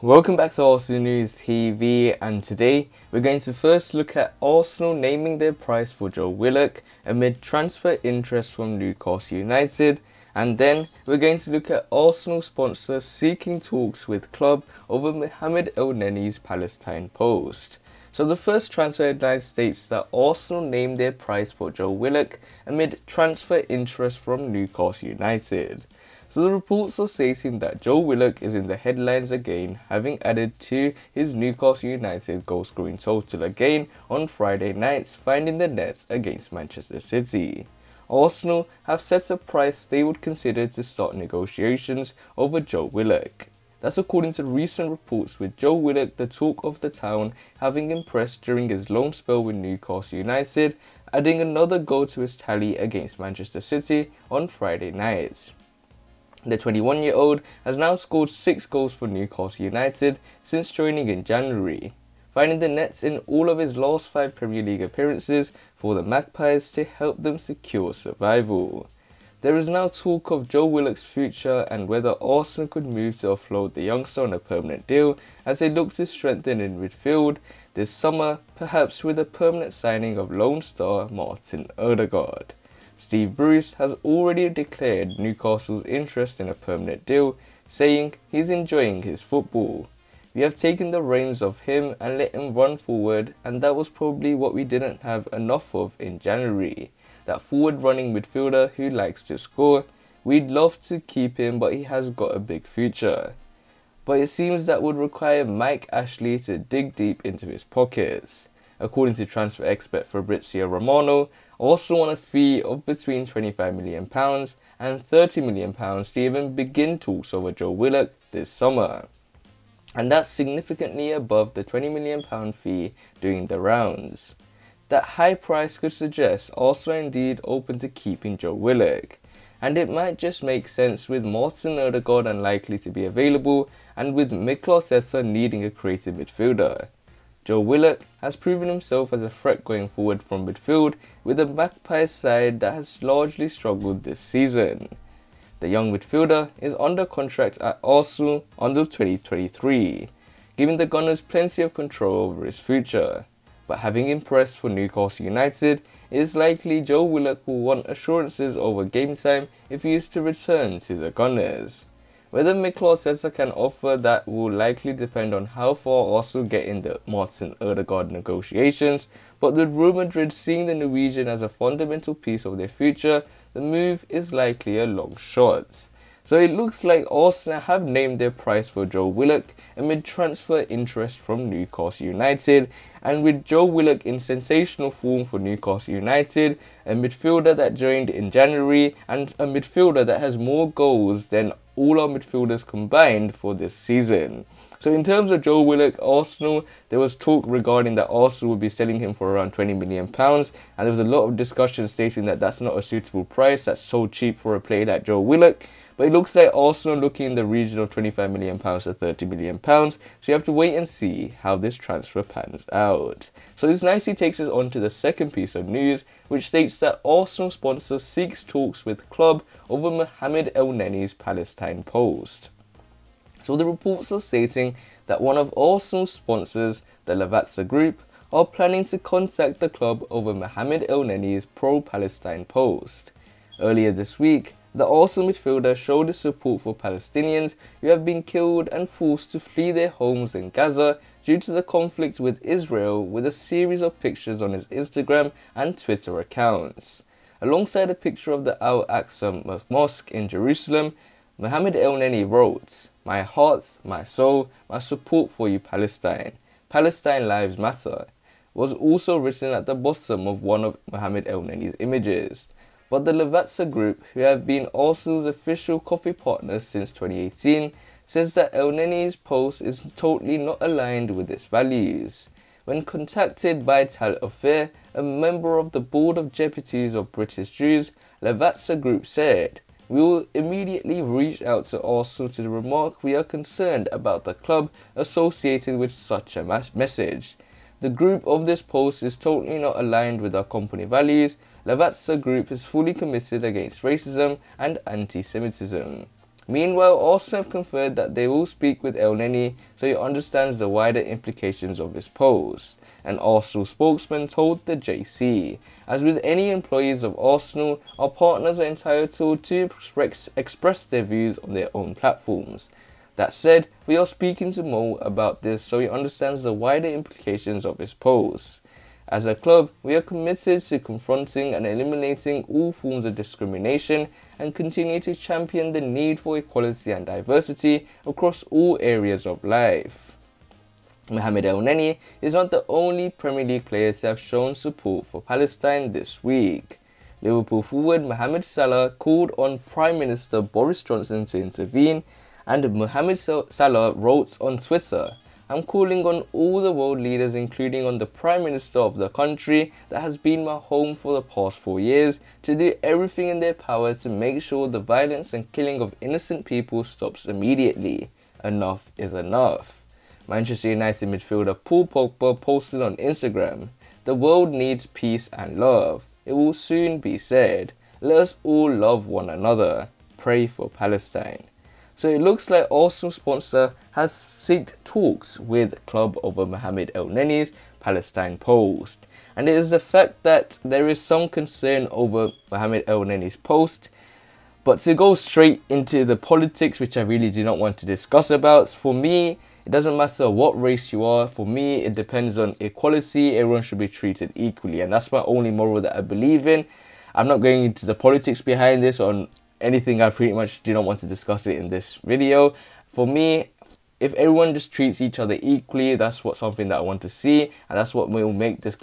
Welcome back to Arsenal News TV, and today we're going to first look at Arsenal naming their price for Joe Willock amid transfer interest from Newcastle United, and then we're going to look at Arsenal sponsors seeking talks with club over Mohamed Elneny's Palestine post. So the first transfer headline states that Arsenal named their price for Joe Willock amid transfer interest from Newcastle United. So the reports are stating that Joe Willock is in the headlines again, having added to his Newcastle United goal scoring total again on Friday nights, finding the nets against Manchester City. Arsenal have set a price they would consider to start negotiations over Joe Willock. That's according to recent reports, with Joe Willock the talk of the town, having impressed during his loan spell with Newcastle United, adding another goal to his tally against Manchester City on Friday night. The 21-year-old has now scored 6 goals for Newcastle United since joining in January, finding the nets in all of his last 5 Premier League appearances for the Magpies to help them secure survival. There is now talk of Joe Willock's future and whether Arsenal could move to offload the youngster on a permanent deal as they look to strengthen in midfield this summer, perhaps with a permanent signing of Lone Star Martin Odegaard. Steve Bruce has already declared Newcastle's interest in a permanent deal, saying he's enjoying his football. We have taken the reins of him and let him run forward, and that was probably what we didn't have enough of in January. That forward running midfielder who likes to score. We'd love to keep him, but he has got a big future. But it seems that would require Mike Ashley to dig deep into his pockets. According to transfer expert Fabrizio Romano, Arsenal want a fee of between £25 million and £30 million to even begin talks over Joe Willock this summer. And that's significantly above the £20 million fee doing the rounds. That high price could suggest Arsenal are indeed open to keeping Joe Willock. And it might just make sense with Martin Odegaard unlikely to be available and with Mikel Arteta needing a creative midfielder. Joe Willock has proven himself as a threat going forward from midfield with a Magpies side that has largely struggled this season. The young midfielder is under contract at Arsenal until 2023, giving the Gunners plenty of control over his future. But having impressed for Newcastle United, it is likely Joe Willock will want assurances over game time if he is to return to the Gunners. Whether Mikel Arteta can offer that will likely depend on how far Arsenal get in the Martin Odegaard negotiations, but with Real Madrid seeing the Norwegian as a fundamental piece of their future, the move is likely a long shot. So it looks like Arsenal have named their price for Joe Willock amid transfer interest from Newcastle United, and with Joe Willock in sensational form for Newcastle United, a midfielder that joined in January and a midfielder that has more goals than all our midfielders combined for this season. So in terms of Joe Willock, Arsenal, there was talk regarding that Arsenal would be selling him for around £20 million, and there was a lot of discussion stating that that's not a suitable price, that's so cheap for a player like Joe Willock. But it looks like Arsenal looking in the region of £25 million to £30 million, so you have to wait and see how this transfer pans out. So this nicely takes us on to the second piece of news, which states that Arsenal sponsor seeks talks with club over Mohamed Elneny's Palestine post. So the reports are stating that one of Arsenal's sponsors, the Lavazza Group, are planning to contact the club over Mohamed Elneny's pro-Palestine post. Earlier this week, the Arsenal midfielder showed his support for Palestinians who have been killed and forced to flee their homes in Gaza due to the conflict with Israel, with a series of pictures on his Instagram and Twitter accounts. Alongside a picture of the Al-Aqsa Mosque in Jerusalem, Mohamed Elneny wrote, "My heart, my soul, my support for you Palestine. Palestine lives matter," was also written at the bottom of one of Mohamed Elneny's images. But the Lavazza Group, who have been Arsenal's official coffee partners since 2018, says that Elneny's post is totally not aligned with its values. When contacted by Tal Ofer, a member of the Board of Deputies of British Jews, Lavazza Group said, "We will immediately reach out to Arsenal to remark we are concerned about the club associated with such a message. The group of this post is totally not aligned with our company values. Lavazza Group is fully committed against racism and anti-Semitism." Meanwhile, Arsenal have confirmed that they will speak with Elneny so he understands the wider implications of his post. An Arsenal spokesman told the JC, "As with any employees of Arsenal, our partners are entitled to express their views on their own platforms. That said, we are speaking to Mo about this so he understands the wider implications of his post. As a club, we are committed to confronting and eliminating all forms of discrimination and continue to champion the need for equality and diversity across all areas of life." Mohamed Elneny is not the only Premier League player to have shown support for Palestine this week. Liverpool forward Mohamed Salah called on Prime Minister Boris Johnson to intervene, and Mohamed Salah wrote on Twitter, "I'm calling on all the world leaders, including on the Prime Minister of the country that has been my home for the past 4 years, to do everything in their power to make sure the violence and killing of innocent people stops immediately. Enough is enough." Manchester United midfielder Paul Pogba posted on Instagram, "The world needs peace and love. It will soon be said. Let us all love one another. Pray for Palestine." So it looks like Arsenal sponsor has sought talks with club over Mohamed Elneny's Palestine post. And it is the fact that there is some concern over Mohamed Elneny's post. But to go straight into the politics, which I really do not want to discuss about, for me, it doesn't matter what race you are. For me, it depends on equality. Everyone should be treated equally. And that's my only moral that I believe in. I'm not going into the politics behind this on anything. I pretty much do not want to discuss it in this video. For me, if everyone just treats each other equally, that's something that I want to see, and that's what will make this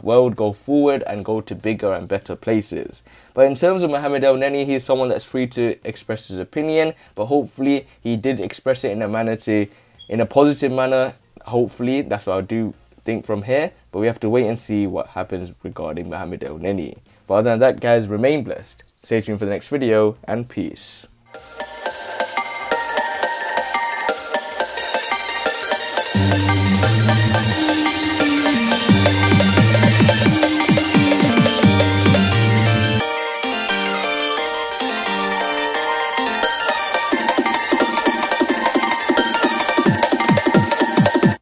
world go forward and go to bigger and better places. But in terms of Mohamed Elneny, he's someone that's free to express his opinion, but hopefully he did express it in a positive manner. Hopefully, that's what I do think from here, but we have to wait and see what happens regarding Mohamed Elneny. But other than that, guys, remain blessed. Stay tuned for the next video, and peace.